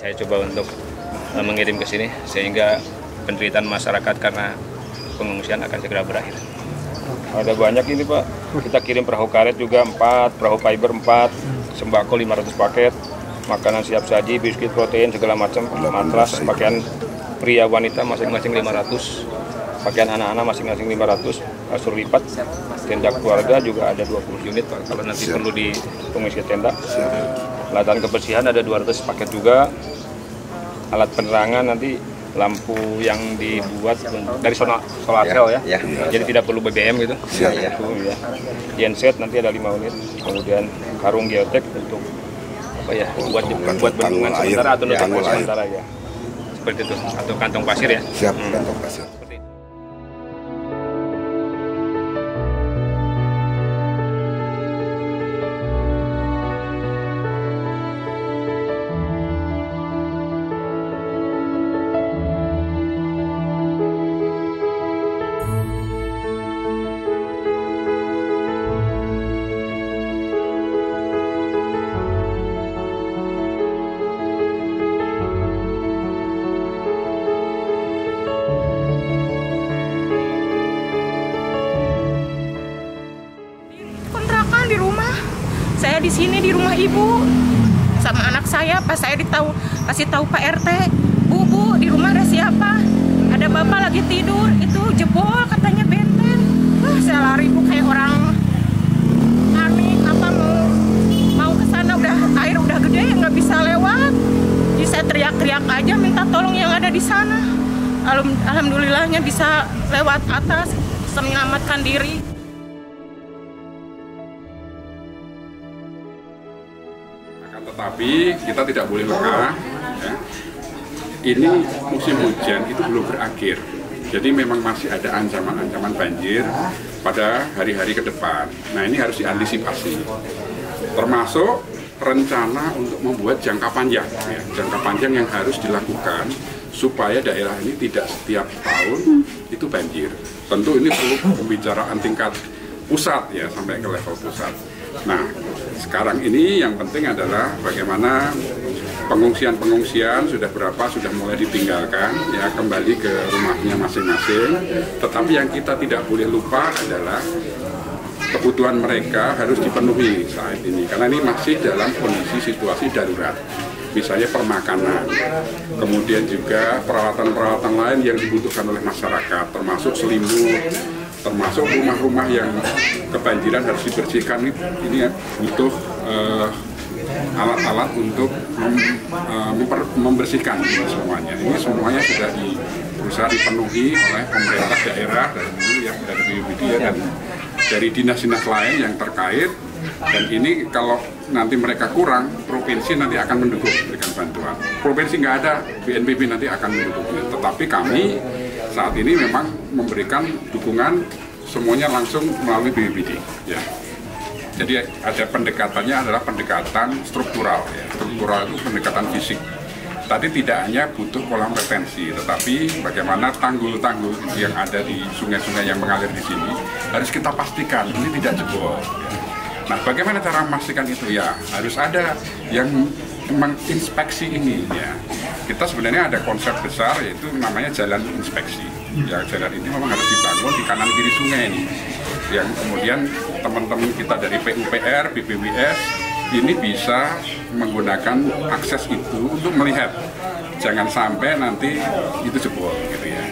Saya coba untuk mengirim ke sini sehingga penderitaan masyarakat karena pengungsian akan segera berakhir. Ada banyak ini Pak, kita kirim perahu karet juga 4, perahu fiber 4, sembako 500 paket, makanan siap saji, biskuit protein segala macam, matras, pakaian pria wanita masing-masing 500, pakaian anak-anak masing-masing 500, kasur lipat, tenda keluarga juga ada 20 unit Pak, kalau nanti perlu di pengungsi tenda. Peralatan kebersihan ada 200 paket juga, alat penerangan nanti lampu yang dibuat dari solar cell ya. Jadi tidak perlu BBM gitu. Ya. Genset nanti ada 5 unit, kemudian karung geotek untuk apa ya, buat bendungan sementara atau nutup sementara ya. Seperti itu, atau kantong pasir ya. Siap, kantong pasir. Di rumah, saya di sini di rumah ibu sama anak saya. Pas saya kasih tahu Pak RT, bu di rumah ada siapa? Ada bapak lagi tidur, itu jebol katanya benteng. Wah, saya lari bu kayak orang panik, apa mau ke sana, udah air udah gede nggak bisa lewat. Jadi saya teriak-teriak aja minta tolong yang ada di sana. Alhamdulillahnya bisa lewat atas, bisa menyelamatkan diri. Tetapi kita tidak boleh lengah ya. Ini musim hujan itu belum berakhir, jadi memang masih ada ancaman-ancaman banjir pada hari-hari ke depan. Nah, ini harus diantisipasi, termasuk rencana untuk membuat jangka panjang ya. Jangka panjang yang harus dilakukan supaya daerah ini tidak setiap tahun itu banjir. Tentu ini perlu pembicaraan tingkat pusat ya, sampai ke level pusat. Nah, sekarang ini yang penting adalah bagaimana pengungsian sudah mulai ditinggalkan ya, kembali ke rumahnya masing-masing. Tetapi yang kita tidak boleh lupa adalah kebutuhan mereka harus dipenuhi saat ini, karena ini masih dalam kondisi situasi darurat. Misalnya permakanan, kemudian juga peralatan-peralatan lain yang dibutuhkan oleh masyarakat, termasuk selimut, termasuk rumah-rumah yang kebanjiran harus dibersihkan. Ini butuh alat-alat untuk membersihkan semuanya. Ini semuanya sudah berusaha dipenuhi oleh pemerintah daerah dari BPBD dan dari dinas-dinas lain yang terkait. Dan ini kalau nanti mereka kurang, provinsi nanti akan mendukung, berikan bantuan. Provinsi nggak ada, BNPB nanti akan mendukung. Tetapi kami saat ini memang memberikan dukungan semuanya langsung melalui BPBD. Ya. Jadi ada pendekatannya adalah pendekatan struktural. Ya. Struktural itu pendekatan fisik. Tadi tidak hanya butuh kolam retensi, tetapi bagaimana tanggul-tanggul yang ada di sungai-sungai yang mengalir di sini harus kita pastikan ini tidak jebol. Ya. Nah, bagaimana cara memastikan itu? Ya, harus ada yang menginspeksi ini. Ya. Kita sebenarnya ada konsep besar, yaitu namanya jalan inspeksi. Ya, jalan ini memang harus dibangun di kanan kiri sungai ini. Yang kemudian teman-teman kita dari PUPR, BPWS ini bisa menggunakan akses itu untuk melihat. Jangan sampai nanti itu jebol, gitu ya.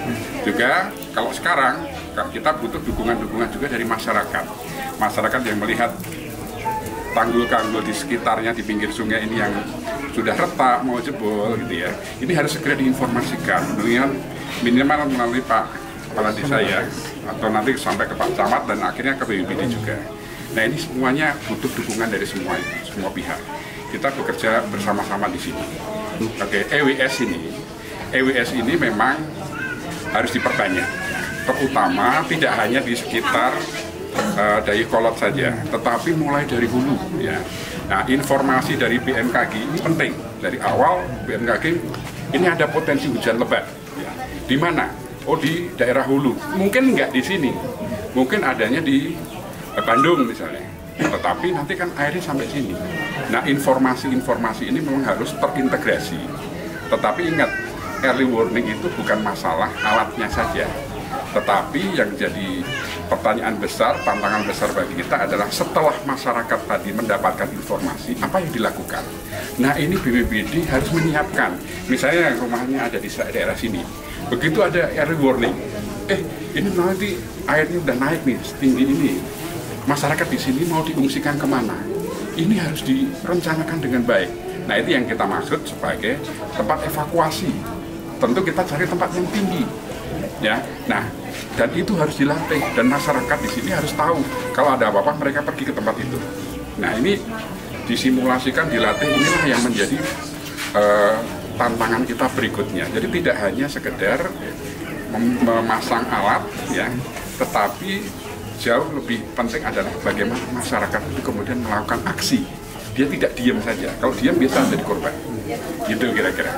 Juga kalau sekarang kita butuh dukungan-dukungan juga dari masyarakat. Masyarakat yang melihat tanggul-tanggul di sekitarnya di pinggir sungai ini yang sudah retak mau jebol gitu ya, ini harus segera diinformasikan minimal melalui Pak Kepala Desa ya, atau nanti sampai ke Pak Camat dan akhirnya ke BPBD juga. Nah, ini semuanya butuh dukungan dari semua pihak. Kita bekerja bersama-sama di sini. Oke, EWS ini memang harus diperbanyak, terutama tidak hanya di sekitar Dayakolot saja, tetapi mulai dari hulu ya. Nah, informasi dari BMKG ini penting. Dari awal BMKG ini ada potensi hujan lebat ya. Di mana? Oh, di daerah hulu. Mungkin nggak di sini, mungkin adanya di Bandung misalnya, tetapi nanti kan airnya sampai sini. Nah, informasi-informasi ini memang harus terintegrasi Tetapi ingat, early warning itu bukan masalah alatnya saja, tetapi yang jadi pertanyaan besar, tantangan besar bagi kita adalah setelah masyarakat tadi mendapatkan informasi, apa yang dilakukan. Nah ini BPBD harus menyiapkan, misalnya rumahnya ada di daerah sini, begitu ada early warning, ini nanti airnya udah naik nih, setinggi ini, masyarakat di sini mau diungsikan kemana? Ini harus direncanakan dengan baik. Nah itu yang kita maksud sebagai tempat evakuasi. Tentu kita cari tempat yang tinggi, ya. Nah, dan itu harus dilatih dan masyarakat di sini harus tahu kalau ada apa-apa mereka pergi ke tempat itu. Nah ini disimulasikan, dilatih, inilah yang menjadi tantangan kita berikutnya. Jadi tidak hanya sekedar memasang alat, ya, tetapi jauh lebih penting adalah bagaimana masyarakat itu kemudian melakukan aksi. Dia tidak diam saja. Kalau diam biasa jadi korban. Gitu kira-kira.